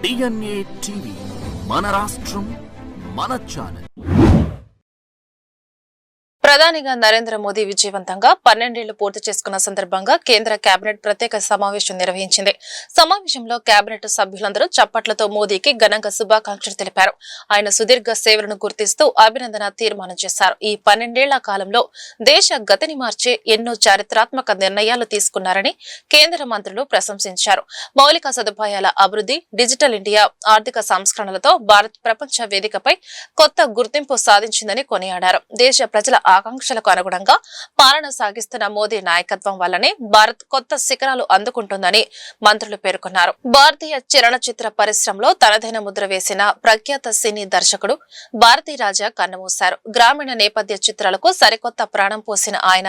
DNA TV మన రాష్ట్రం మన ఛానల్. ప్రధానిగా నరేంద్ర మోదీ విజయవంతంగా 12 ఏళ్లు పూర్తి చేసుకున్న సందర్భంగా కేంద్ర కేబినెట్ ప్రత్యేక సమావేశం నిర్వహించింది. సమావేశంలో కేబినెట్ సభ్యులందరూ చప్పట్లతో మోదీకి ఘనంగా శుభాకాంక్షలు తెలిపారు. ఆయన సుదీర్ఘ సేవలను గుర్తిస్తూ అభినందన తీర్మానం చేశారు. ఈ 12 ఏళ్ల కాలంలో దేశ గతిని మార్చే ఎన్నో చారిత్రాత్మక నిర్ణయాలు తీసుకున్నారని కేంద్ర మంత్రులు ప్రశంసించారు. మౌలిక సదుపాయాల అభివృద్ధి, డిజిటల్ ఇండియా, ఆర్థిక సంస్కరణలతో భారత్ ప్రపంచ వేదికపై కొత్త గుర్తింపు సాధించిందని కొనియాడారు. దేశ ప్రజల ఆకాంక్షలకు అనుగుణంగా పాలన సాగిస్తున్న మోదీ నాయకత్వం వల్లనే భారత్ కొత్త శిఖరాలు అందుకుంటుందని మంత్రులు పేర్కొన్నారు. భారతీయ చలనచిత్ర పరిశ్రమలో తనదైన ముద్ర వేసిన ప్రఖ్యాత సినీ దర్శకుడు భారతీ రాజా కన్నుమూశారు. గ్రామీణ నేపథ్య చిత్రాలకు సరికొత్త ప్రాణం పోసిన ఆయన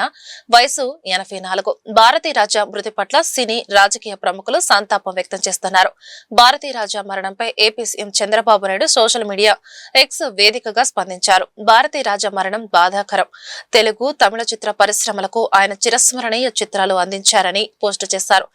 వయసు 84. భారతీ రాజా మృతి పట్ల సినీ, రాజకీయ ప్రముఖులు సంతాపం వ్యక్తం చేస్తున్నారు. భారతీ రాజా మరణంపై AP CM Chandrababu Naidu social media X వేదికగా స్పందించారు. భారతీ రాజా మరణం బాధాకరం. తెలుగు, తమిళ చిత్ర పరిశ్రమలకు ఆయన చిరస్మరణీయ చిత్రాలు అందించారని పోస్టు చేశారు.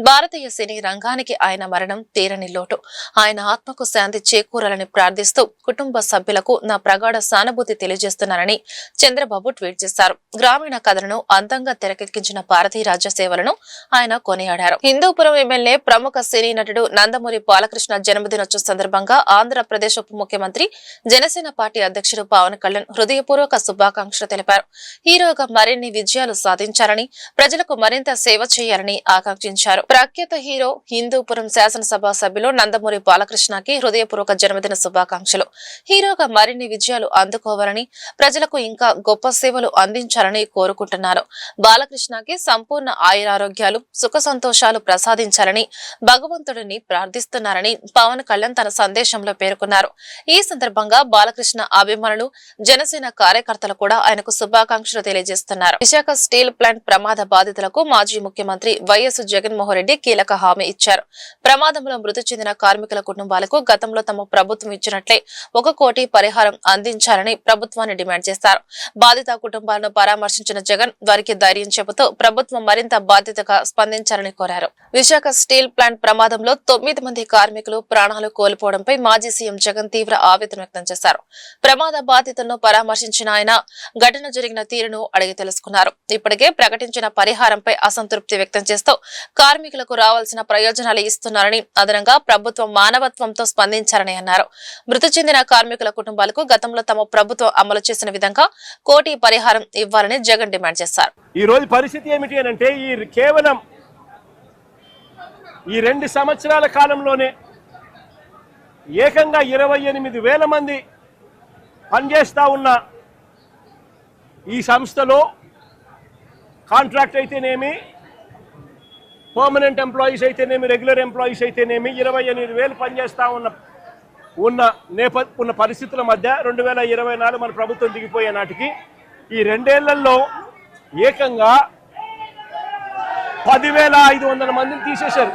భారతీయ సినీ రంగానికి ఆయన మరణం తీరని లోటు. ఆయన ఆత్మకు శాంతి చేకూరాలని ప్రార్థిస్తూ కుటుంబ సభ్యులకు నా ప్రగాఢ సానుభూతి తెలియజేస్తున్నానని చంద్రబాబు ట్వీట్ చేశారు. గ్రామీణ కథలను అందంగా తెరకెక్కించిన భారతీ రాజా సేవలను ఆయన కొనియాడారు. హిందూపురం ఎమ్మెల్యే, ప్రముఖ సినీ నటుడు నందమూరి బాలకృష్ణ జన్మదినోత్సవం సందర్భంగా ఆంధ్రప్రదేశ్ ఉప ముఖ్యమంత్రి, జనసేన పార్టీ అధ్యక్షుడు పవన్ కళ్యాణ్ హృదయపూర్వక శుభాకాంక్షలు తెలిపారు. హీరోగా మరిన్ని విజయాలు సాధించాలని, ప్రజలకు మరింత సేవ చేయాలని ఆకాంక్షించారు. ప్రఖ్యాత హీరో, హిందూపురం శాసనసభ సభ్యులు నందమూరి బాలకృష్ణకి హృదయపూర్వక జన్మదిన శుభాకాంక్షలు. హీరోగా మరిన్ని విజయాలు అందుకోవాలని, ప్రజలకు ఇంకా గొప్ప సేవలు అందించాలని కోరుకుంటున్నారు. బాలకృష్ణకి సంపూర్ణ ఆయురారోగ్యాలు, సుఖ సంతోషాలు ప్రసాదించాలని భగవంతుడిని ప్రార్థిస్తున్నారని పవన్ కళ్యాణ్ తన సందేశంలో పేర్కొన్నారు. ఈ సందర్భంగా బాలకృష్ణ అభిమానులు, జనసేన కార్యకర్తలు కూడా ఆయనకు శుభాకాంక్షలు తెలియజేస్తున్నారు. విశాఖ స్టీల్ ప్లాంట్ ప్రమాద బాధితులకు మాజీ ముఖ్యమంత్రి వైఎస్ జగన్మోహన్ రెడ్డి కీలక హామీ ఇచ్చారు. ప్రమాదంలో మృతి చెందిన కార్మికుల కుటుంబాలకు గతంలో తమ ప్రభుత్వం ఇచ్చినట్లే 1 కోటి పరిహారం అందించాలని ప్రభుత్వాన్ని డిమాండ్ చేశారు. బాధిత కుటుంబాలను పరామర్శించిన జగన్ వారికి ధైర్యం చెబుతూ ప్రభుత్వం మరింత బాధ్యతగా స్పందించాలని కోరారు. విశాఖ స్టీల్ ప్లాంట్ ప్రమాదంలో 9 మంది కార్మికులు ప్రాణాలు కోల్పోవడంపై మాజీ సీఎం జగన్ తీవ్ర ఆవేదన వ్యక్తం చేశారు. ప్రమాద బాధితులను పరామర్శించిన ఆయన ఘటన జరిగిన తీరును అడిగి తెలుసుకున్నారు. ఇప్పటికే ప్రకటించిన పరిహారంపై అసంతృప్తి వ్యక్తం చేస్తూ కార్మికులకు రావాల్సిన ప్రయోజనాలు ఇస్తున్నారని, అదనంగా ప్రభుత్వం మానవత్వంతో స్పందించారని అన్నారు. మృతి చెందిన కార్మికుల కుటుంబాలకు గతంలో తమ ప్రభుత్వం అమలు చేసిన విధంగా 1 కోటి పరిహారం ఇవ్వాలని జగన్ డిమాండ్ చేశారు. ఈ రోజు పరిస్థితి ఏమిటి అంటే కేవలం ఈ 2 సంవత్సరాల కాలంలోనే ఏకంగా 28,000 మంది పనిచేస్తా ఉన్న ఈ సంస్థలో కాంట్రాక్ట్ అయితేనేమి, పర్మనెంట్ ఎంప్లాయీస్ అయితేనేమి, రెగ్యులర్ ఎంప్లాయీస్ అయితేనేమి 28,000 పనిచేస్తూ ఉన్న పరిస్థితుల మధ్య 2024 మన ప్రభుత్వం దిగిపోయే నాటికి ఈ 2 ఏళ్లలో ఏకంగా 10,500 మందిని తీసేశారు.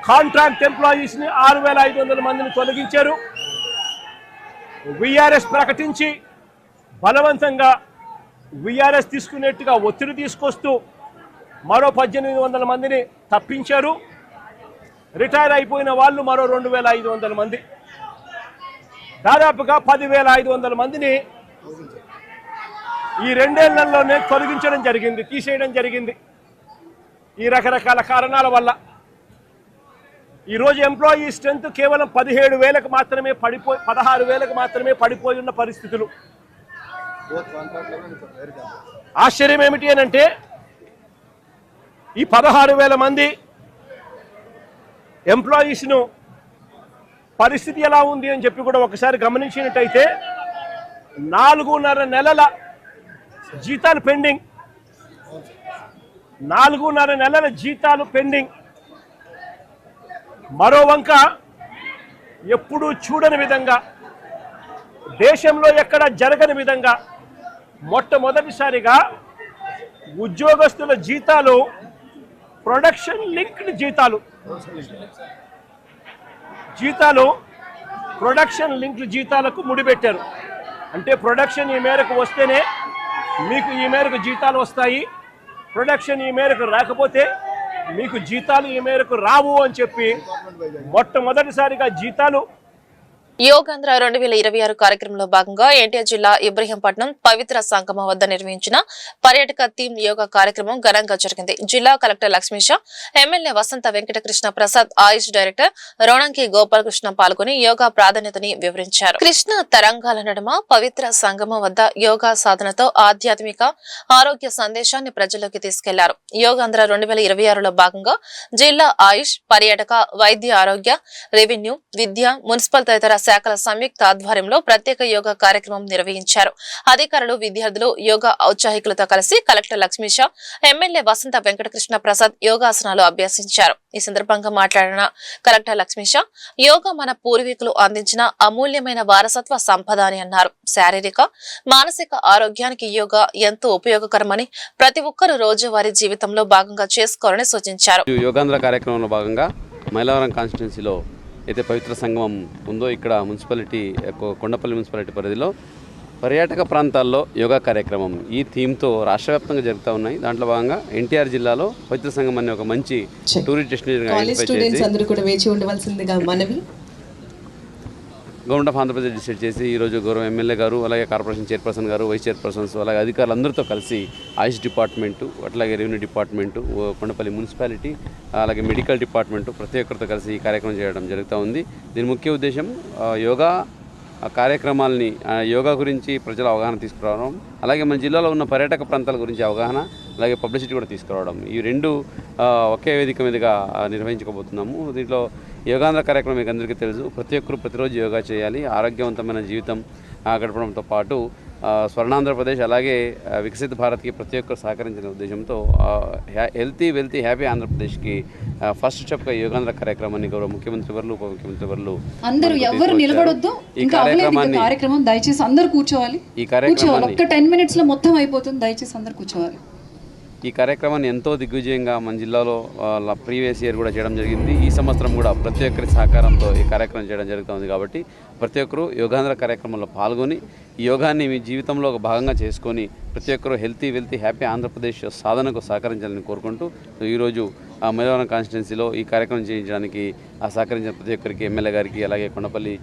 కాంట్రాక్ట్ ఎంప్లాయీస్ని 6,500 మందిని తొలగించారు. విఆర్ఎస్ ప్రకటించి బలవంతంగా విఆర్ఎస్ తీసుకునేట్టుగా ఒత్తిడి తీసుకొస్తూ మరో 1,800 మందిని తప్పించారు. రిటైర్ అయిపోయిన వాళ్ళు మరో 2,500 మంది, దాదాపుగా 10,500 మందిని ఈ 2 ఏళ్లలోనే తొలగించడం జరిగింది, తీసేయడం జరిగింది. ఈ రకరకాల కారణాల వల్ల ఈరోజు ఎంప్లాయీ స్ట్రెంత్ కేవలం 17,000కు మాత్రమే 16,000కు మాత్రమే పడిపోయి ఉన్న పరిస్థితులు. ఆశ్చర్యం ఏమిటి అంటే ఈ 16,000 మంది ఎంప్లాయీస్ను పరిస్థితి ఎలా ఉంది అని చెప్పి కూడా ఒకసారి గమనించినట్టయితే 4.5 నెలల జీతాలు పెండింగ్. 4.5 నెలల జీతాలు పెండింగ్. మరో వంక ఎప్పుడూ చూడని విధంగా, దేశంలో ఎక్కడ జరగని విధంగా మొట్టమొదటిసారిగా ఉద్యోగస్తుల జీతాలు ప్రొడక్షన్ లింక్డ్ ప్రొడక్షన్ లింక్డ్ జీతాలకు ముడిపెట్టారు. అంటే ప్రొడక్షన్ ఈ మేరకు వస్తేనే మీకు ఈ మేరకు జీతాలు వస్తాయి, ప్రొడక్షన్ ఈ మేరకు రాకపోతే మీకు జీతాలు ఈ మేరకు రావు అని చెప్పి మొట్టమొదటిసారిగా జీతాలు యోగాంధ్ర 2026 కార్యక్రమంలో భాగంగా ఎన్టీఆర్ జిల్లా ఇబ్రహీంపట్నం పవిత్ర సంగమం వద్ద నిర్వహించిన పర్యాటక థీమ్ యోగా కార్యక్రమం ఘనంగా జరిగింది. జిల్లా కలెక్టర్ లక్ష్మీషా, ఎమ్మెల్యే వసంత వెంకటకృష్ణ ప్రసాద్, ఆయుష్ డైరెక్టర్ రోణంకి గోపాలకృష్ణ పాల్గొని యోగా ప్రాధాన్యతని వివరించారు. కృష్ణ తరంగాల నడుమ పవిత్ర సంగమం వద్ద యోగా సాధనతో ఆధ్యాత్మిక ఆరోగ్య సందేశాన్ని ప్రజల్లోకి తీసుకెళ్లారు. యోగాంధ్ర 2026లో భాగంగా జిల్లా ఆయుష్, పర్యాటక, వైద్య ఆరోగ్య, రెవెన్యూ, విద్య, మున్సిపల్ తదితర శాఖల సంయుక్త ఆధ్వర్యంలో ప్రత్యేక యోగా కార్యక్రమం నిర్వహించారు. అధికారులు, విద్యార్థులు యోగా ఔత్సాహికులతో కలిసి కలెక్టర్ లక్ష్మీషా, ఎమ్మెల్యే వసంత వెంకటకృష్ణ ప్రసాద్ యోగాసనాలు అభ్యసించారు. ఈ సందర్భంగా మాట్లాడిన కలెక్టర్ లక్ష్మీషా, యోగా మన పూర్వీకులు అందించిన అమూల్యమైన వారసత్వ సంపద అని అన్నారు. శారీరక, మానసిక ఆరోగ్యానికి యోగా ఎంతో ఉపయోగకరమని ప్రతి ఒక్కరూ రోజువారీ జీవితంలో భాగంగా చేసుకోవాలని సూచించారు. యోగాంధ్ర కార్యక్రమంలో భాగంగా మైలవరం కాన్స్టిట్యున్సీలో అయితే పవిత్ర సంగమం ఉందో ఇక్కడ మున్సిపాలిటీ కొండపల్లి మున్సిపాలిటీ పరిధిలో పర్యాటక ప్రాంతాల్లో యోగా కార్యక్రమం ఈ థీమ్తో రాష్ట్ర వ్యాప్తంగా జరుగుతూ ఉన్నాయి. దాంట్లో భాగంగా ఎన్టీఆర్ జిల్లాలో పవిత్ర సంగమం అనే ఒక మంచి tourist destination government of Andhra Pradesh decide చేసి ఈరోజు గౌరవ ఎమ్మెల్యే గారు, అలాగే కార్పొరేషన్ చైర్పర్సన్ గారు, వైస్ చైర్పర్సన్స్, అలాగే అధికారులందరితో కలిసి ఆయుష్ డిపార్ట్మెంటు, అట్లాగే రెవెన్యూ డిపార్ట్మెంటు, కొండపల్లి మున్సిపాలిటీ, అలాగే మెడికల్ డిపార్ట్మెంటు ప్రతి ఒక్కరితో కలిసి ఈ కార్యక్రమం చేయడం జరుగుతూ ఉంది. దీని ముఖ్య ఉద్దేశం యోగా కార్యక్రమాలని, యోగా గురించి ప్రజల అవగాహన తీసుకురావడం, అలాగే మన జిల్లాలో ఉన్న పర్యాటక ప్రాంతాల గురించి అవగాహన, అలాగే పబ్లిసిటీ కూడా తీసుకురావడం, ఈ రెండు ఒకే వేదిక మీదుగా నిర్వహించుకోబోతున్నాము. దీంట్లో యోగాంధ్ర కార్యక్రమం మీకు అందరికీ తెలుసు. ప్రతి ఒక్కరు ప్రతిరోజు యోగా చేయాలి, ఆరోగ్యవంతమైన జీవితం గడపడంతో పాటు స్వర్ణాంధ్రప్రదేశ్ అలాగే వికసిత భారత్కి ప్రతి ఒక్కరు సహకరించిన ఉద్దేశంతో హెల్తీ వెల్తీ హ్యాపీ ఆంధ్రప్రదేశ్కి ఫస్ట్ స్టెప్గా యోగాంధ్ర కార్యక్రమాన్ని గౌరవ ముఖ్యమంత్రి వర్లు, ఉప ముఖ్యమంత్రి వర్లు అందరూ ఎవరు నిలబడొద్దు. ఈ కార్యక్రమం దయచేసి అందరూ కూర్చోవాలి. ఈ కార్యక్రమాన్ని ఒక్క 10 minutes లో మొత్తం అయిపోతుంది. దయచేసి అందరూ కూర్చోవాలి. ఈ కార్యక్రమాన్ని ఎంతో దిగ్విజయంగా మన జిల్లాలో ప్రీవియస్ ఇయర్ కూడా చేయడం జరిగింది. ఈ సంవత్సరం కూడా ప్రతి ఒక్కరి సహకారంతో ఈ కార్యక్రమం చేయడం జరుగుతుంది. కాబట్టి ప్రతి ఒక్కరూ యోగాంధ్ర కార్యక్రమంలో పాల్గొని ఈ యోగాన్ని మీ జీవితంలో ఒక భాగంగా చేసుకొని ప్రతి ఒక్కరూ హెల్తీ వెల్తీ హ్యాపీ ఆంధ్రప్రదేశ్ సాధనకు సహకరించాలని కోరుకుంటూ ఈరోజు మైలవరం కాన్స్టిట్యున్సీలో ఈ కార్యక్రమం చేయించడానికి సహకరించిన ప్రతి ఒక్కరికి, ఎమ్మెల్యే గారికి, అలాగే కొండపల్లి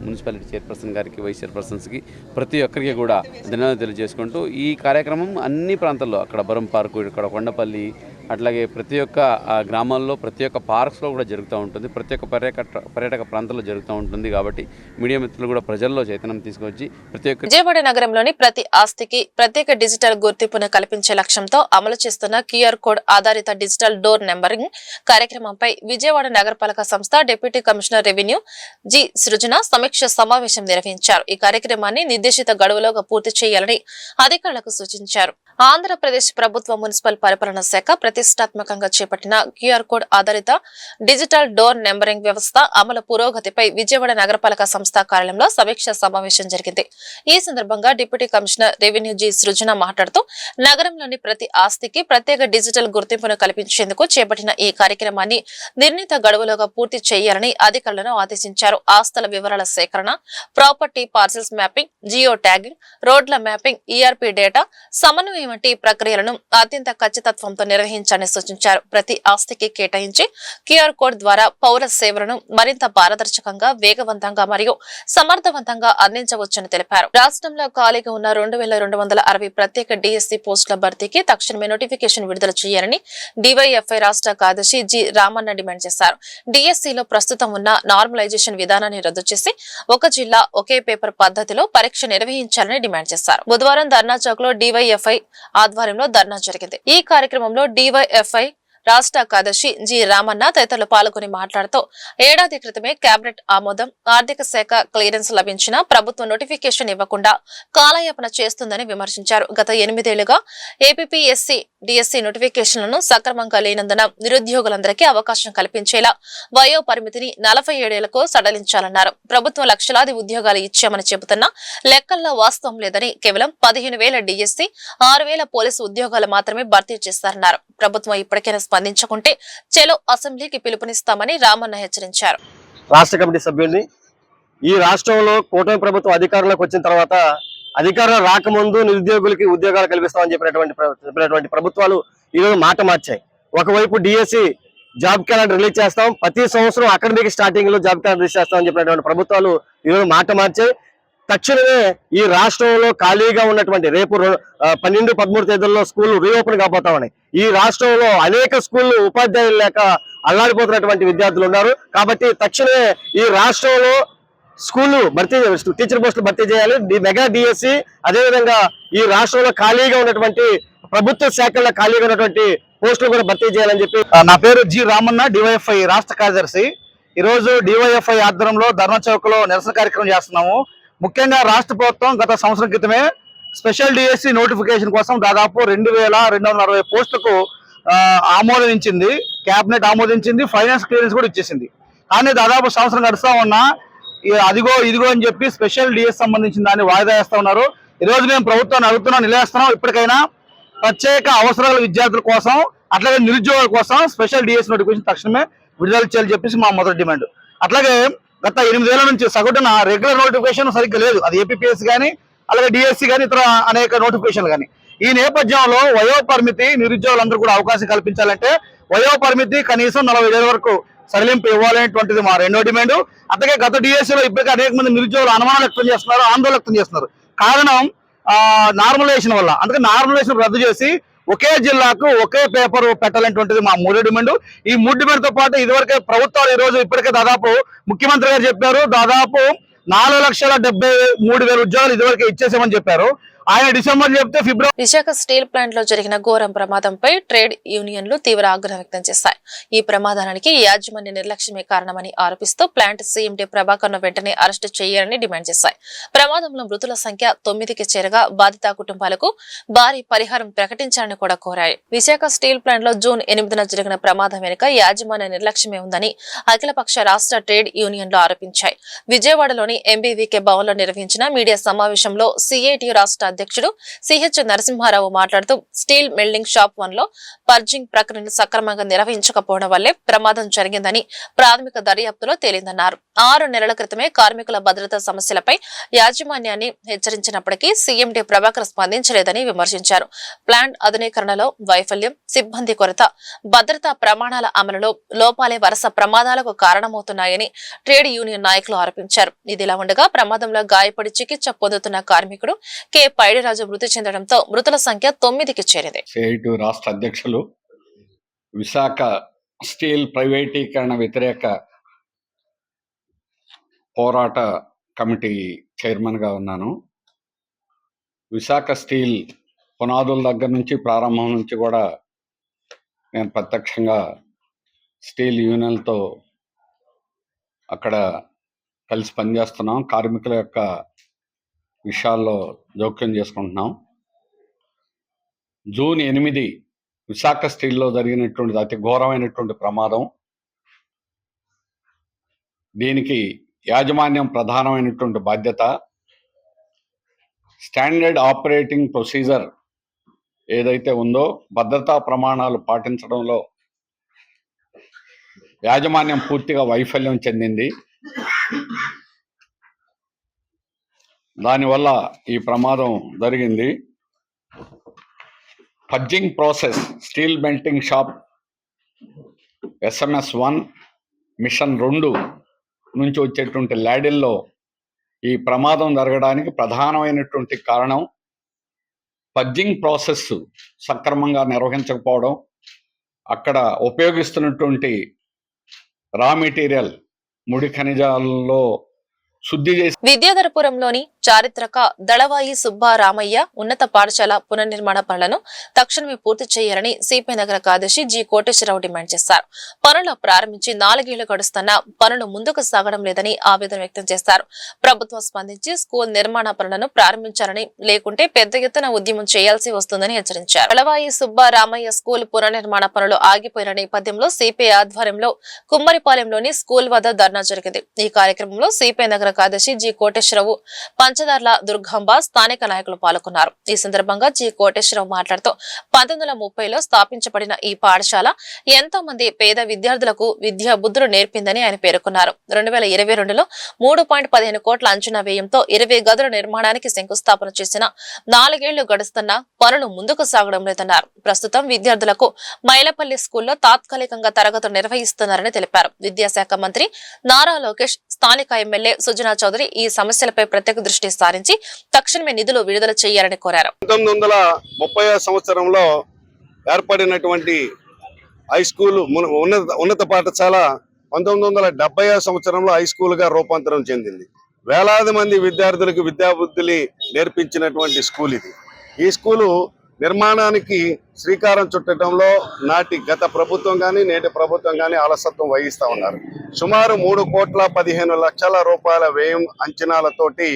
మున్సిపాలిటీ చైర్పర్సన్ గారికి, వైస్ చైర్పర్సన్స్కి ప్రతి ఒక్కరికి కూడా ధన్యవాదాలు తెలియజేసుకుంటూ ఈ కార్యక్రమం అన్ని ప్రాంతాల్లో, అక్కడ బరం పార్కు, ఇక్కడ కొండపల్లి, అట్లాగే ప్రతి ఒక్క గ్రామాల్లో, ప్రతి ఒక్క పార్క్స్లో కూడా జరుగుతూ ఉంటుంది. ప్రతి ఒక్క పర్యాటక ప్రాంతాల్లో జరుగుతూ ఉంటుంది. కాబట్టి మీడియా మిత్రులు కూడా ప్రజల్లో చైతన్యం తీసుకొచ్చి ప్రతి ఒక్క విజయవాడ నగరంలోని ప్రతి ఆస్తికి ప్రత్యేక డిజిటల్ గుర్తింపును కల్పించే లక్ష్యంతో అమలు చేస్తున్న QR కోడ్ ఆధారిత డిజిటల్ డోర్ నెంబరింగ్ కార్యక్రమంపై విజయవాడ నగరపాలక సంస్థ డిప్యూటీ కమిషనర్ రెవెన్యూ జి సృజన సమీక్ష సమావేశం నిర్వహించారు. ఈ కార్యక్రమాన్ని నిర్దేశిత గడువులోగా పూర్తి చేయాలని అధికారులకు సూచించారు. ఆంధ్రప్రదేశ్ ప్రభుత్వ మున్సిపల్ పరిపాలనా శాఖ ప్రతిష్టాత్మకంగా చేపట్టిన QR కోడ్ ఆధారిత డిజిటల్ డోర్ నెంబరింగ్ వ్యవస్థ అమలు పురోగతిపై విజయవాడ నగరపాలక సంస్థ కార్యాలయంలో సమీక్ష సమావేశం జరిగింది. ఈ సందర్భంగా డిప్యూటీ కమిషనర్ రెవెన్యూ జి సృజన మాట్లాడుతూ నగరంలోని ప్రతి ఆస్తికి ప్రత్యేక డిజిటల్ గుర్తింపును కల్పించేందుకు చేపట్టిన ఈ కార్యక్రమాన్ని నిర్ణీత గడువులోగా పూర్తి చేయాలని అధికారులను ఆదేశించారు. ఆస్తుల వివరాల సేకరణ, property parcels mapping, geo tagging, రోడ్ల మ్యాపింగ్, ERP డేటా సమన్వయం వంటి ప్రక్రియలను అత్యంత ఖచ్చితత్వంతో నిర్వహించాలని సూచించారు. ప్రతి ఆస్తికి కేటాయించి QR కోడ్ ద్వారా పౌర సేవలను మరింత పారదర్శకంగా, వేగవంతంగా మరియు సమర్థవంతంగా అందించవచ్చని తెలిపారు. రాష్ట్రంలో ఖాళీగా ఉన్న 2260 ప్రత్యేక DSC పోస్టుల భర్తీకి తక్షణమే నోటిఫికేషన్ విడుదల చేయాలని DYFI రాష్ట్ర కార్యదర్శి జి రామన్న డిమాండ్ చేశారు. DSCలో ప్రస్తుతం ఉన్న నార్మలైజేషన్ విధానాన్ని రద్దు చేసి ఒక జిల్లా ఒకే పేపర్ పద్ధతిలో పరీక్ష నిర్వహించాలని డిమాండ్ చేశారు. బుధవారం ధర్నా చౌక్ లో DYFI ఆధ్వర్యంలో ధర్నా జరిగింది. ఈ కార్యక్రమంలో DYFI రాష్ట్ర కార్యదర్శి జి రామన్న తదితరులు పాల్గొని మాట్లాడుతూ ఏడాది క్రితమే కేబినెట్ ఆమోదం, ఆర్థిక శాఖ క్లియరెన్స్ లభించినా ప్రభుత్వం నోటిఫికేషన్ ఇవ్వకుండా కాలయాపన చేస్తుందని విమర్శించారు. గత 8 ఏళ్లుగా APPSC DSC నోటిఫికేషన్లను సక్రమంగా లేనందున నిరుద్యోగులందరికీ అవకాశం కల్పించేలా వయో పరిమితిని 47 ఏళ్లకు సడలించాలన్నారు. ప్రభుత్వం లక్షలాది ఉద్యోగాలు ఇచ్చామని చెబుతున్నా లెక్కల్లో వాస్తవం లేదని, కేవలం 15,000 DSC, 6,000 పోలీసు ఉద్యోగాలు మాత్రమే భర్తీ చేస్తారన్నారు. ప్రభుత్వం ఇప్పటికైనా స్పందించకుంటే చెలో అసెంబ్లీకి పిలుపునిస్తామని రామన్న హెచ్చరించారు. రాష్ట్ర కమిటీ సభ్యుడిని ఈ రాష్ట్రంలో కూటమి ప్రభుత్వం అధికారంలోకి వచ్చిన తర్వాత అధికారం రాకముందు నిరుద్యోగులకి ఉద్యోగాలు కల్పిస్తామని చెప్పినటువంటి ప్రభుత్వాలు ఈరోజు మాట మార్చాయి. ఒకవైపు డిఎస్సి జాబ్ క్యాలెండర్ రిలీజ్ చేస్తాం, ప్రతి సంవత్సరం అకాడమిక్ స్టార్టింగ్ లో జాబ్ క్యాలెండర్ రిలీజ్ చేస్తామని చెప్పినటువంటి ప్రభుత్వాలు ఈరోజు మాట మార్చాయి. తక్షణమే ఈ రాష్ట్రంలో ఖాళీగా ఉన్నటువంటి రేపు 12-13 తేదీల్లో స్కూళ్లు రీఓపెన్ కాబోతా ఉన్నాయి. ఈ రాష్ట్రంలో అనేక స్కూళ్లు ఉపాధ్యాయులు లేక అల్లాడిపోతున్నటువంటి విద్యార్థులు ఉన్నారు. కాబట్టి తక్షణమే ఈ రాష్ట్రంలో స్కూళ్లు భర్తీ, టీచర్ పోస్టులు భర్తీ చేయాలి. మెగా డిఎస్సి, అదేవిధంగా ఈ రాష్ట్రంలో ఖాళీగా ఉన్నటువంటి ప్రభుత్వ శాఖల్లో ఖాళీగా ఉన్నటువంటి పోస్టులు కూడా భర్తీ చేయాలని చెప్పి. నా పేరు జి రామన్న, డివైఎఫ్ఐ రాష్ట్ర కార్యదర్శి. ఈ రోజు డివైఎఫ్ఐ ఆధ్వర్యంలో ధర్నా చౌక్ లో నిరసన కార్యక్రమం చేస్తున్నాము. ముఖ్యంగా రాష్ట్ర ప్రభుత్వం గత సంవత్సరం క్రితమే స్పెషల్ డిఎస్సి నోటిఫికేషన్ కోసం దాదాపు 2240 పోస్టులకు ఆమోదించింది, కేబినెట్ ఆమోదించింది, ఫైనాన్స్ క్లియరెన్స్ కూడా ఇచ్చేసింది. కానీ దాదాపు సంవత్సరం గడుస్తా ఉన్నా అదిగో ఇదిగో అని చెప్పి స్పెషల్ డిఎస్ సంబంధించిన దాన్ని వాయిదా వేస్తా ఉన్నారు. ఈ రోజు మేము ప్రభుత్వాన్ని అడుగుతున్నాం, నిలవేస్తున్నాం, ఇప్పటికైనా ప్రత్యేక అవసరాల విద్యార్థుల కోసం అట్లాగే నిరుద్యోగుల కోసం స్పెషల్ డిఎస్ నోటిఫికేషన్ తక్షణమే విడుదల చేయాలని చెప్పేసి మా మొదటి డిమాండ్. అట్లాగే గత 8 ఏళ్ల నుంచి సగటున రెగ్యులర్ నోటిఫికేషన్ సరిగ్గా లేదు, అది ఏపీపీఎస్ కానీ అలాగే డిఎస్సి కానీ ఇతర అనేక నోటిఫికేషన్లు కానీ. ఈ నేపథ్యంలో వయోపరిమితి నిరుద్యోగులందరూ కూడా అవకాశం కల్పించాలంటే వయోపరిమితి కనీసం 40 ఏళ్ల వరకు సడలింపు ఇవ్వాలనేటువంటిది మా రెండో డిమాండ్. అట్లాగే గత డిఎస్సిలో ఇప్పటికే అనేక మంది నిరుద్యోగులు అనుమానాలు వ్యక్తం చేస్తున్నారు, ఆందోళన వ్యక్తం చేస్తున్నారు. కారణం నార్మలైజేషన్ వల్ల. అందుకే నార్మలైజేషన్ రద్దు చేసి ఒకే జిల్లాకు ఒకే పేపర్ పెట్టాలనేటువంటిది మా మూడో డిమాండ్. ఈ 3 డిమాండ్ తో పాటు ఇదివరకే ప్రభుత్వాలు ఈ రోజు ఇప్పటికే దాదాపు ముఖ్యమంత్రి గారు చెప్పారు, దాదాపు 4,73,000 ఉద్యోగాలు ఇదివరకే ఇచ్చేసామని చెప్పారు. ఆయన డిసెంబర్ చెప్తే ఫిబ్రవరి. విశాఖ స్టీల్ ప్లాంట్ లో జరిగిన ఘోరం ప్రమాదంపై ట్రేడ్ యూనియన్లు తీవ్ర ఆగ్రహం వ్యక్తం చేశాయి. ఈ ప్రమాదానికి యాజమాన్య నిర్లక్ష్యమే కారణమని ఆరోపిస్తూ ప్లాంట్ సీఎండీ ప్రభాకర్ ను వెంటనే అరెస్టు చేయాలని డిమాండ్ చేశాయి. ప్రమాదంలో మృతుల సంఖ్య 9కి చేరగా బాధిత కుటుంబాలకు భారీ పరిహారం ప్రకటించాలని కూడా కోరాయి. విశాఖ స్టీల్ ప్లాంట్ లో జూన్ 8న జరిగిన ప్రమాదం వెనుక యాజమాన్య నిర్లక్ష్యమే ఉందని అఖిలపక్ష రాష్ట్ర ట్రేడ్ యూనియన్లు ఆరోపించాయి. విజయవాడలోని ఎంబీవీకే భవన్ లో నిర్వహించిన మీడియా సమావేశంలో సిఐటి రాష్ట్ర అధ్యక్షుడు సిహెచ్ నరసింహారావు మాట్లాడుతూ స్టీల్ మెల్డింగ్ షాప్ 1 లో పర్జింగ్ ప్రక్రియను సక్రమంగా నిర్వహించకపోవడం వల్లే ప్రమాదం జరిగిందని ప్రాథమిక దర్యాప్తులో తేలిందన్నారు. 6 నెలల క్రితమే కార్మికుల భద్రతా సమస్యలపై యాజమాన్యాన్ని హెచ్చరించినప్పటికీ సీఎండీ ప్రభాకర్ స్పందించలేదని విమర్శించారు. ప్లాంట్ ఆధునీకరణలో వైఫల్యం, సిబ్బంది కొరత, భద్రతా ప్రమాణాల అమలులో లోపాలే వరుస ప్రమాదాలకు కారణమవుతున్నాయని ట్రేడ్ యూనియన్ నాయకులు ఆరోపించారు. ఇదిలా ఉండగా ప్రమాదంలో గాయపడి చికిత్స పొందుతున్న కార్మికుడు కె పైడిరాజు మృతి చెందడంతో మృతుల సంఖ్య 9కి చేరింది. సిఐటి రాష్ట్ర అధ్యక్షులు, విశాఖ స్టీల్ ప్రైవేటీకరణ వ్యతిరేక పోరాట కమిటీ చైర్మన్ గా ఉన్నాను. విశాఖ స్టీల్ పునాదుల దగ్గర నుంచి ప్రారంభం నుంచి కూడా నేను ప్రత్యక్షంగా స్టీల్ యూనియన్లతో అక్కడ కలిసి పనిచేస్తున్నాం. కార్మికుల యొక్క విషయాల్లో జోక్యం చేసుకుంటున్నాం. జూన్ 8 విశాఖ స్టీల్లో జరిగినటువంటి అతి ఘోరమైనటువంటి ప్రమాదం. దీనికి యాజమాన్యం ప్రధానమైనటువంటి బాధ్యత. స్టాండర్డ్ ఆపరేటింగ్ ప్రొసీజర్ ఏదైతే ఉందో భద్రతా ప్రమాణాలు పాటించడంలో యాజమాన్యం పూర్తిగా వైఫల్యం చెందింది. దానివల్ల ఈ ప్రమాదం జరిగింది. Purging process, steel melting shop SMS1 machine 2 నుంచి వచ్చేటువంటి ల్యాడిల్లో ఈ ప్రమాదం జరగడానికి ప్రధానమైనటువంటి కారణం పర్జింగ్ ప్రాసెస్ సక్రమంగా నిర్వహించకపోవడం, అక్కడ ఉపయోగిస్తున్నటువంటి రా మెటీరియల్ ముడి ఖనిజాలలో శుద్ధి చేసి. విద్యాధరపురంలోని చారిత్రక దళవాయి సుబ్బారామయ్య ఉన్నత పాఠశాల పునర్నిర్మాణ పనులను తక్షణమే పూర్తి చేయాలని సిపిఐ నగర కార్యదర్శి జి కోటేశ్వరరావు డిమాండ్ చేశారు. పనులు ప్రారంభించి 4 ఏళ్లు గడుస్తున్నా పనులు ముందుకు సాగడం లేదని ఆవేదన వ్యక్తం చేశారు. ప్రభుత్వం స్పందించి స్కూల్ నిర్మాణ పనులను ప్రారంభించాలని, లేకుంటే పెద్ద ఎత్తున ఉద్యమం చేయాల్సి వస్తుందని హెచ్చరించారు. దళవాయి సుబ్బారామయ్య స్కూల్ పునర్నిర్మాణ పనులు ఆగిపోయిన నేపథ్యంలో సిపిఐ ఆధ్వర్యంలో కుమ్మరిపాలెంలోని స్కూల్ వద్ద ధర్నా జరిగింది. ఈ కార్యక్రమంలో సిపిఐ నగర కార్యదర్శి జి కోటేశ్వరరావు, పంచదార్ల దుర్గాంబ స్థానిక నాయకులు పాల్గొన్నారు. ఈ సందర్భంగా జి కోటేశ్వరరావు మాట్లాడుతూ 1930లో స్థాపించబడిన ఈ పాఠశాల ఎంతో మంది పేద విద్యార్థులకు విద్యా బుద్ధులు నేర్పిందని ఆయన పేర్కొన్నారు. 2022లో 3.15 కోట్ల అంచనా వ్యయంతో 20 గదుల నిర్మాణానికి శంకుస్థాపన చేసిన 4 ఏళ్లు గడుస్తున్నా పనులు ముందుకు సాగడం లేదన్నారు. ప్రస్తుతం విద్యార్థులకు మైలపల్లి స్కూల్లో తాత్కాలికంగా తరగతులు నిర్వహిస్తున్నారని తెలిపారు. విద్యాశాఖ మంత్రి నారా లోకేష్, స్థానిక ఎమ్మెల్యే సుజనా చౌదరి ఈ సమస్యలపై ప్రత్యేక దృష్టి సారించి తక్షణమే నిధులు విడుదల చేయాలని కోరారు. 1930 సంవత్సరంలో ఏర్పడినటువంటి హై స్కూల్ ఉన్నత పాఠశాల 1970 సంవత్సరంలో హై స్కూల్ గా రూపాంతరం చెందింది. వేలాది మంది విద్యార్థులకు విద్యాబుద్ధులు నేర్పించినటువంటి స్కూల్ ఇది. ఈ స్కూలు నిర్మాణానికి శ్రీకారం చుట్టడంలో నాటి గత ప్రభుత్వం కానీ నేటి ప్రభుత్వం కానీ అలసత్వం వహిస్తా ఉన్నారు. సుమారు 3,15,00,000 రూపాయల వ్యయం అంచనాలతోటి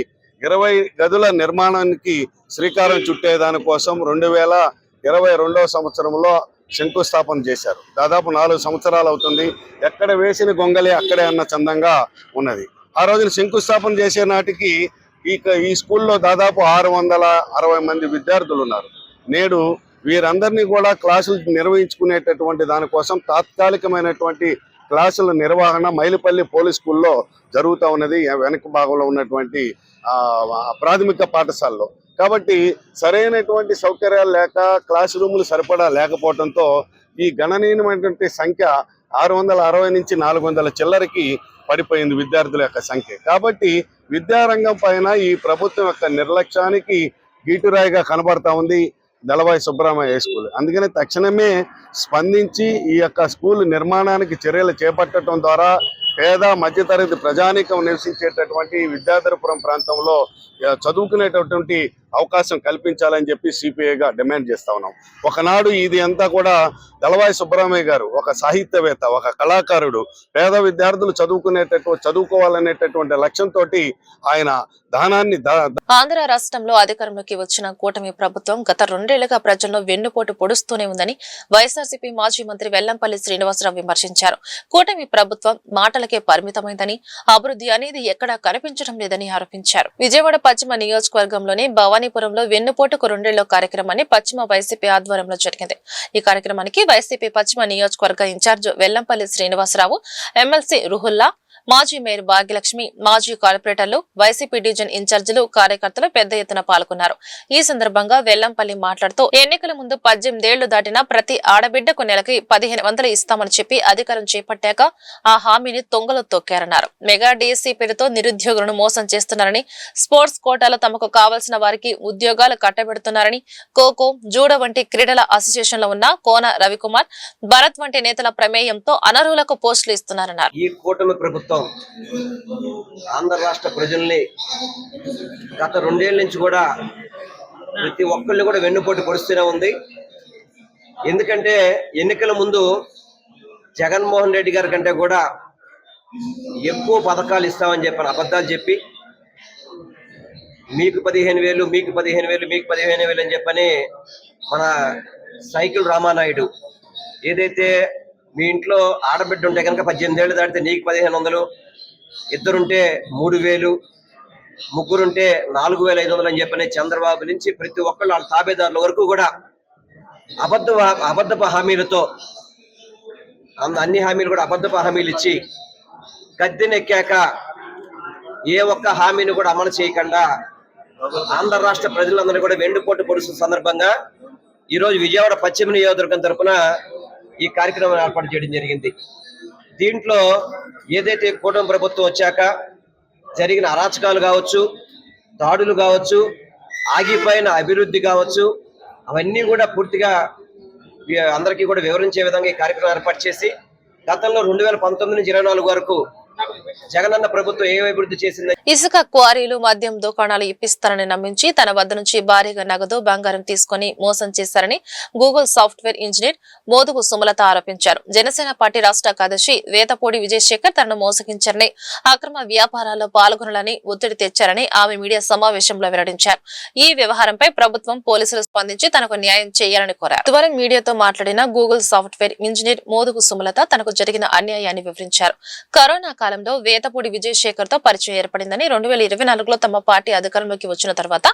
20 గదుల నిర్మాణానికి శ్రీకారం చుట్టేదాని కోసం 2022 సంవత్సరంలో శంకుస్థాపన చేశారు. దాదాపు 4 సంవత్సరాలు అవుతుంది. ఎక్కడ వేసిన గొంగలే అక్కడే అన్న చందంగా ఉన్నది. ఆ రోజున శంకుస్థాపన చేసే నాటికి ఈ స్కూల్లో దాదాపు 660 మంది విద్యార్థులు ఉన్నారు. నేడు వీరందరినీ కూడా క్లాసులు నిర్వహించుకునేటటువంటి దానికోసం తాత్కాలికమైనటువంటి క్లాసుల నిర్వహణ మైలుపల్లి పోలీస్ స్కూల్లో జరుగుతూ ఉన్నది, వెనక భాగంలో ఉన్నటువంటి ప్రాథమిక పాఠశాలలో. కాబట్టి సరైనటువంటి సౌకర్యాలు లేక క్లాస్ రూములు సరిపడా లేకపోవడంతో ఈ గణనీయమైనటువంటి సంఖ్య 660 నుంచి 400 చిల్లరకి పడిపోయింది విద్యార్థుల యొక్క సంఖ్య. కాబట్టి విద్యారంగం పైన ఈ ప్రభుత్వం యొక్క నిర్లక్ష్యానికి గీటురాయిగా కనబడతా ఉంది దళవాయి సుబ్రహ్మణ్య స్కూల్. అందుకని తక్షణమే స్పందించి ఈ యొక్క స్కూల్ నిర్మాణానికి చర్యలు చేపట్టడం ద్వారా పేద మధ్యతరగతి ప్రజానీకం నివసించేటటువంటి విద్యాధరపురం ప్రాంతంలో చదువుకునేటటువంటి అవకాశం కల్పించాలని చెప్పి సిపిఐగా డిమాండ్ చేస్తా ఉన్నాం. ఒకనాడు ఇది అంతా కూడా దళవాయి సుబ్రహ్మణ్య గారు ఒక సాహిత్యవేత్త, ఒక కళాకారుడు, పేద విద్యార్థులు చదువుకోవాలనేటటువంటి లక్ష్యంతో ఆయన దానాన్ని ఆంధ్ర రాష్ట్రంలో అధికారంలోకి వచ్చిన కూటమి ప్రభుత్వం గత 2 ఏళ్లుగా ప్రజలను వెన్నుపోటు పొడుస్తూనే ఉందని వైఎస్ఆర్సీపీ మాజీ మంత్రి వెల్లంపల్లి శ్రీనివాసరావు విమర్శించారు. కూటమి ప్రభుత్వం మాటలకే పరిమితమైందని, అభివృద్ధి అనేది ఎక్కడా కనిపించడం లేదని ఆరోపించారు. విజయవాడ పశ్చిమ నియోజకవర్గంలోని భవానీపురంలో వెన్నుపోటుకు 2 ఏళ్ల కార్యక్రమాన్ని పశ్చిమ వైసీపీ ఆధ్వర్యంలో జరిగింది. ఈ కార్యక్రమానికి వైసీపీ పశ్చిమ నియోజకవర్గ ఇన్ఛార్జ్ వెల్లంపల్లి శ్రీనివాసరావు, ఎమ్మెల్సీ రుహుల్లా, మాజీ మేయర్ భాగ్యలక్ష్మి, మాజీ కార్పొరేటర్లు, వైసీపీ డివిజన్ ఇన్ఛార్జీలు, కార్యకర్తలు పెద్ద ఎత్తున పాల్గొన్నారు. ఈ సందర్భంగా వెల్లంపల్లి మాట్లాడుతూ ఎన్నికల ముందు 18 ఏళ్లు దాటిన ప్రతి ఆడబిడ్డకు నెలకి 1500 ఇస్తామని చెప్పి అధికారం చేపట్టాక ఆ హామీని తొంగలో తొక్కారన్నారు. మెగా డిఎస్సీ పేరుతో నిరుద్యోగులను మోసం చేస్తున్నారని, స్పోర్ట్స్ కోటాలో తమకు కావాల్సిన వారికి ఉద్యోగాలు కట్టబెడుతున్నారని, ఖోఖో, జూడో వంటి క్రీడల అసోసియేషన్ లో ఉన్న కోన రవికుమార్, భరత్ వంటి నేతల ప్రమేయంతో అనర్హులకు పోస్టులు ఇస్తున్నారన్నారు. ఈ కూటమి ప్రభుత్వం ఆంధ్ర రాష్ట్ర ప్రజల్ని గత 2 ఏళ్ల నుంచి కూడా ప్రతి ఒక్కరిని కూడా వెన్నుపోటు పొడుస్తూనే ఉంది. ఎందుకంటే ఎన్నికల ముందు జగన్మోహన్ రెడ్డి గారి కంటే కూడా ఎక్కువ పథకాలు ఇస్తామని చెప్పని అబద్ధాలు చెప్పి మీకు 15,000, మీకు 15,000, మీకు 15,000 అని చెప్పని మన సైకిల్ రామానాయుడు ఏదైతే మీ ఇంట్లో ఆడబిడ్డ ఉంటే కనుక 18 ఏళ్ళు దాటితే నీకు 1,500, ఇద్దరుంటే 3,000, ముగ్గురుంటే 4,500 అని చెప్పని చంద్రబాబు నుంచి ప్రతి ఒక్కళ్ళు వాళ్ళ తాబేదారుల వరకు కూడా అబద్ధపు హామీలతో అన్ని హామీలు కూడా అబద్ధపు హామీలు ఇచ్చి గద్దెనెక్కాక ఏ ఒక్క హామీని కూడా అమలు చేయకుండా ఆంధ్ర రాష్ట్ర ప్రజలందరూ కూడా వెండిపోటు పొడుస్తున్న సందర్భంగా ఈరోజు విజయవాడ పశ్చిమ నియోజకవర్గం తరఫున ఈ కార్యక్రమం ఏర్పాటు చేయడం జరిగింది. దీంట్లో ఏదైతే కూటమి ప్రభుత్వం వచ్చాక జరిగిన అరాచకాలు కావచ్చు, దాడులు కావచ్చు, ఆగిపోయిన అభివృద్ధి కావచ్చు, అవన్నీ కూడా పూర్తిగా అందరికీ కూడా వివరించే విధంగా ఈ కార్యక్రమం ఏర్పాటు చేసి గతంలో 2019 నుంచి 24 వరకు జగనన్న ప్రభుత్వం ఏ అభివృద్ధి చేసింది. ఇసుక క్వారీలు, మద్యం దుకాణాలు ఇప్పిస్తారని నమ్మించి తన వద్ద నుంచి భారీగా నగదు, బంగారం తీసుకుని మోసం చేశారని గూగుల్ సాఫ్ట్వేర్ ఇంజనీర్ మోదుగు సుమలత ఆరోపించారు. జనసేన పార్టీ రాష్ట్ర కార్యదర్శి వేతపూడి విజయశేఖర్ తనను మోసగించారని, అక్రమ వ్యాపారాల్లో పాల్గొనాలని ఒత్తిడి తెచ్చారని ఆమె మీడియా సమావేశంలో వెల్లడించారు. ఈ వ్యవహారంపై ప్రభుత్వం, పోలీసులు స్పందించి తనకు న్యాయం చేయాలని కోరారు. ఇటీవల మీడియాతో మాట్లాడిన గూగుల్ సాఫ్ట్వేర్ ఇంజనీర్ మోదుగు సుమలత తనకు జరిగిన అన్యాయాన్ని వివరించారు. కరోనా కాలంలో వేతపూడి విజయశేఖర్ తో పరిచయం ఏర్పడిందని 2024లో తమ పార్టీ అధికారంలోకి వచ్చిన తర్వాత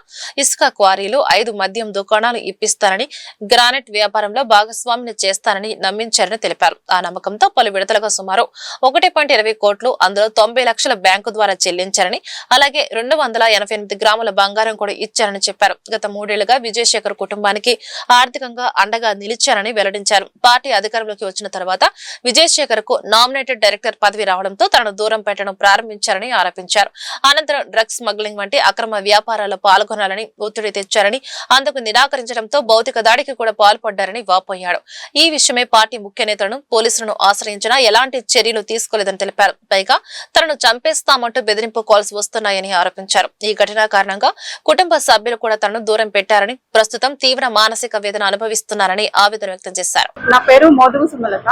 ఇసుక క్వారీలు 5 మద్యం దుకాణాలు ఇప్పిస్తానని గ్రానైట్ వ్యాపారంలో భాగస్వామిని చేస్తానని నమ్మించారని తెలిపారు. ఆ నమ్మకంతో పలు విడతలుగా సుమారు 1.20 కోట్లు అందులో 90 లక్షల బ్యాంకు ద్వారా చెల్లించారని అలాగే 288 గ్రాముల బంగారం కూడా ఇచ్చారని చెప్పారు. గత 3 ఏళ్లుగా విజయశేఖర్ కుటుంబానికి ఆర్థికంగా అండగా నిలిచారని వెల్లడించారు. పార్టీ అధికారంలోకి వచ్చిన తర్వాత విజయశేఖర్ కు నామినేటెడ్ డైరెక్టర్ పదవి రావడంతో తనను దూరం పెట్టడం ప్రారంభించారని ఆరోపించారు. అనంతరం డ్రగ్స్ స్మగ్లింగ్ వంటి అక్రమ వ్యాపారాల్లో పాల్గొనాలని ఒత్తిడి తెచ్చారని అందుకు నిరాకరించడంతో భౌతిక దాడికి కూడా పాల్పడ్డారని వాపోయాడు. ఈ విషయమే పార్టీ ముఖ్య నేతలను పోలీసులను ఆశ్రయించినా ఎలాంటి చర్యలు తీసుకోలేదని తెలిపారు. పైగా తనను చంపేస్తామంటూ బెదిరింపు కాల్స్ వస్తున్నాయని ఆరోపించారు. ఈ ఘటన కారణంగా కుటుంబ సభ్యులు కూడా తనను దూరం పెట్టారని ప్రస్తుతం తీవ్ర మానసిక వేదన అనుభవిస్తున్నారని ఆవేదన వ్యక్తం చేశారు. నా పేరు మోదుగు సుమలత.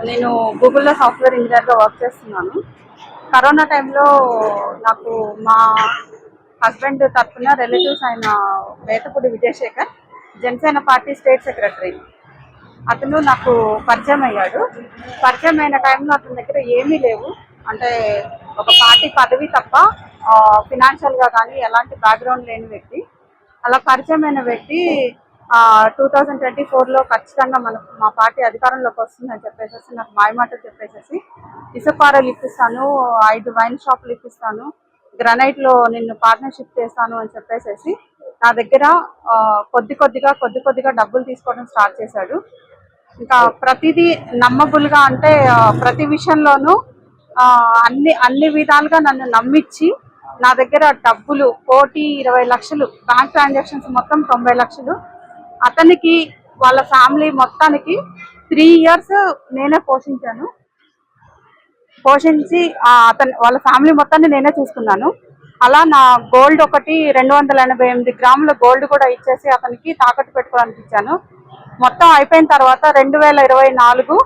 నేను గూగుల్లో సాఫ్ట్వేర్ ఇంజనీర్గా వర్క్ చేస్తున్నాను. కరోనా టైంలో నాకు మా హస్బెండ్ తరఫున రిలేటివ్స్ అయిన Vethapudi Vijayasekhar Janasena party state secretary అతను నాకు పరిచయం అయ్యాడు. పరిచయం అయిన టైంలో అతని దగ్గర ఏమీ లేవు, అంటే ఒక పార్టీ పదవి తప్ప ఫినాన్షియల్గా కానీ ఎలాంటి బ్యాక్గ్రౌండ్ లేని వ్యక్తి. అలా పరిచయమైన వ్యక్తి 2024లో ఖచ్చితంగా మా పార్టీ అధికారంలోకి వస్తుందని చెప్పేసి నాకు మాయమాటలు చెప్పేసి ఇసుపారలు ఇప్పిస్తాను, 5 వైన్ షాపులు ఇప్పిస్తాను, గ్రనైట్లో నిన్ను పార్ట్నర్షిప్ చేస్తాను అని చెప్పేసి నా దగ్గర కొద్ది కొద్దిగా డబ్బులు తీసుకోవడం స్టార్ట్ చేశాడు. ఇంకా ప్రతిదీ నమ్మబుల్గా, అంటే ప్రతి విషయంలోనూ అన్ని విధాలుగా నన్ను నమ్మించి నా దగ్గర డబ్బులు 1,20,00,000 బ్యాంక్ ట్రాన్సాక్షన్స్ మొత్తం 90 లక్షలు అతనికి వాళ్ళ ఫ్యామిలీ మొత్తానికి 3 ఇయర్స్ నేనే పోషించి వాళ్ళ ఫ్యామిలీ మొత్తాన్ని నేనే చూసుకున్నాను. అలా నా గోల్డ్ ఒకటి 288 గ్రాముల గోల్డ్ కూడా ఇచ్చేసి అతనికి తాకట్టు పెట్టుకోవడానికి ఇచ్చాను. మొత్తం అయిపోయిన తర్వాత 2024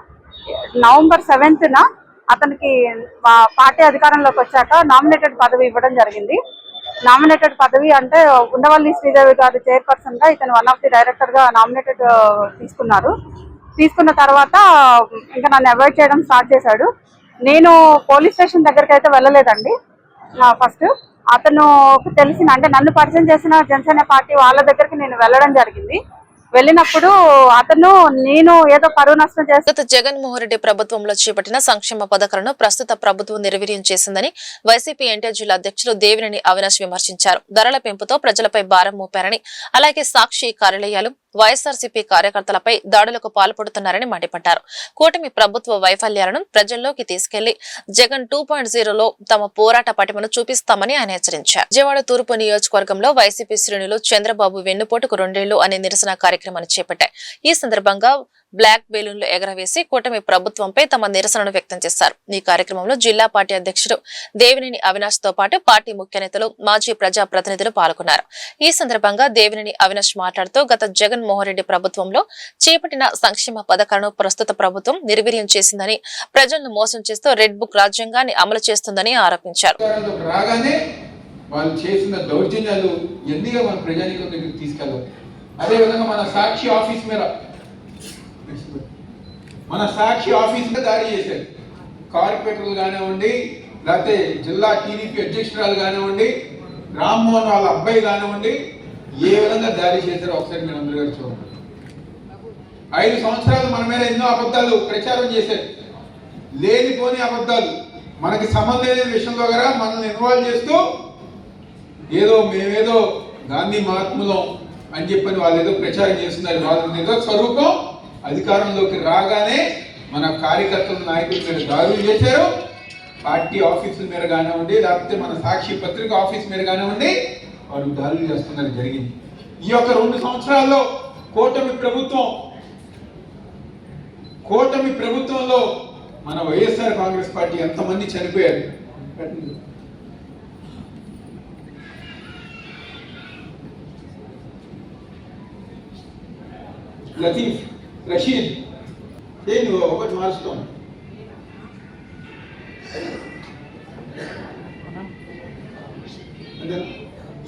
నవంబర్ 7న అతనికి పార్టీ అధికారంలోకి వచ్చాక నామినేటెడ్ పదవి ఇవ్వడం జరిగింది. నామినేటెడ్ పదవి అంటే ఉండవల్లి శ్రీదేవి గారి చైర్పర్సన్ గా ఇతను వన్ ఆఫ్ ది డైరెక్టర్ గా నామినేటెడ్ తీసుకున్నారు. తీసుకున్న తర్వాత ఇంకా నన్ను అవాయిడ్ చేయడం స్టార్ట్ చేశాడు. నేను పోలీస్ స్టేషన్ దగ్గరికి అయితే వెళ్ళలేదండి. ఫస్ట్ అతను తెలిసిన, అంటే నన్ను పరిచయం చేసిన జనసేన పార్టీ వాళ్ళ దగ్గరికి నేను వెళ్ళడం జరిగింది. వెళ్ళినప్పుడు అతను నేను ఏదో పరువు నష్టం చేస్తే జగన్మోహన్ రెడ్డి ప్రభుత్వంలో చేపట్టిన సంక్షేమ పథకాలను ప్రస్తుత ప్రభుత్వం నిర్వీర్యం చేసిందని వైసీపీ ఎన్టీఆర్ జిల్లా అధ్యక్షులు దేవినేని అవినాష్ విమర్శించారు. ధరల పెంపుతో ప్రజలపై భారం మోపారని, అలాగే సాక్షి కార్యాలయాలు వైఎస్ఆర్సీపీ కార్యకర్తలపై దాడులకు పాల్పడుతున్నారని మండిపడ్డారు. కూటమి ప్రభుత్వ వైఫల్యాలను ప్రజల్లోకి తీసుకెళ్లి జగన్ 2.0లో తమ పోరాట పటిమను చూపిస్తామని ఆయన హెచ్చరించారు. విజయవాడ తూర్పు నియోజకవర్గంలో వైసీపీ శ్రేణులు చంద్రబాబు వెన్నుపోటుకు 2 ఏళ్లు అనే నిరసన కార్యక్రమాన్ని చేపట్టాయి. ఈ సందర్భంగా బ్లాక్ బెలూన్లు ఎగరవేసి కూటమి ప్రభుత్వంపై తమ నిరసనను వ్యక్తం చేశారు. ఈ కార్యక్రమంలో జిల్లా పార్టీ అధ్యక్షుడు దేవినేని అవినాష్ తో పాటు పార్టీ ముఖ్య నేతలు, మాజీ ప్రజా ప్రతినిధులు పాల్గొన్నారు. ఈ సందర్భంగా దేవినేని అవినాష్ మాట్లాడుతూ గత జగన్మోహన్ రెడ్డి ప్రభుత్వంలో చేపట్టిన సంక్షేమ పథకాలను ప్రస్తుత ప్రభుత్వం నిర్వీర్యం చేసిందని, ప్రజలను మోసం చేస్తూ రెడ్ బుక్ రాజ్యాంగాన్ని అమలు చేస్తుందని ఆరోపించారు. వాళ్ళు చేసిన దౌర్జన్యాలు ఎందుగా మన ప్రజానికం దగ్గరికి తీసుకెళ్ళాలి. అదేవిధంగా మన సాక్షి ఆఫీస్ మీద దాడి చేశారు. కార్పొరేటర్లు కానివ్వండి, లేకపోతే జిల్లా టీడీపీ అధ్యక్షురాలు కానివ్వండి, రామ్మోహన్ వాళ్ళ అబ్బాయి కానివ్వండి, ఏ విధంగా దాడి చేశారో ఒకసారి మీరు అందరూ గారు చూడండి. 5 సంవత్సరాలు మన మీద ఎన్నో అబద్ధాలు ప్రచారం చేశారు, లేనిపోని అబద్ధాలు, మనకి సంబంధం లేని విషయంలో కూడా మనల్ని ఇన్వాల్వ్ చేస్తూ మేమేదో గాంధీ మహాత్ములం అని చెప్పని వాళ్ళు ఏదో ప్రచారం చేస్తున్నారు. వాళ్ళ ఏదో స్వరూపం అధికారంలోకి రాగానే మన కార్యకర్తల నాయకుల మీద దాడులు చేశారు. పార్టీ ఆఫీసుల మీద కానివ్వండి, లేకపోతే మన సాక్షి పత్రిక ఆఫీస్ మీద కానివ్వండి, వాళ్ళు దాడులు చేస్తున్నారు జరిగింది. ఈ యొక్క 2 సంవత్సరాల్లో కూటమి ప్రభుత్వంలో మన వైఎస్ఆర్ కాంగ్రెస్ పార్టీ ఎంతమంది చనిపోయారు. లతీఫ్, రషీద్, నేను ఒకటి మార్చుతాను.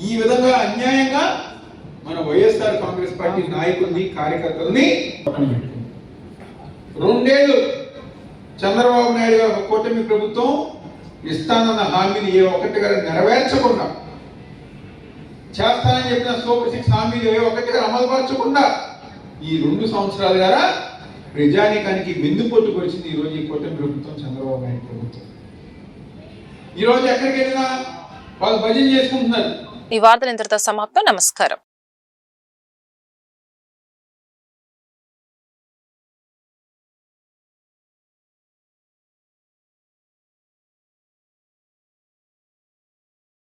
ఈ విధంగా అన్యాయంగా మన వైఎస్ఆర్ కాంగ్రెస్ పార్టీ నాయకుల్ని, కార్యకర్తల్ని 2 ఏళ్ళు చంద్రబాబు నాయుడు గారి కూటమి ప్రభుత్వం ఇస్తానన్న హామీని ఏ ఒక్కటిగా నెరవేర్చకుండా, చేస్తానని చెప్పిన సూపర్ 6 హామీలు ఏ ఒక్కటిగా అమలుపరచకుండా ఈ 2 సంవత్సరాలు గారా ప్రజానీకానికి వెన్నుపోటు పొడిచింది ఈరోజు ఈ కూటమి ప్రభుత్వం, చంద్రబాబు నాయుడు ప్రభుత్వం. ఈరోజు ఎక్కడికి వెళ్ళినా వాళ్ళు భజన చేసుకుంటున్నారు. ఈ వార్తలు ఇంతటితో సమాప్తం. నమస్కారం.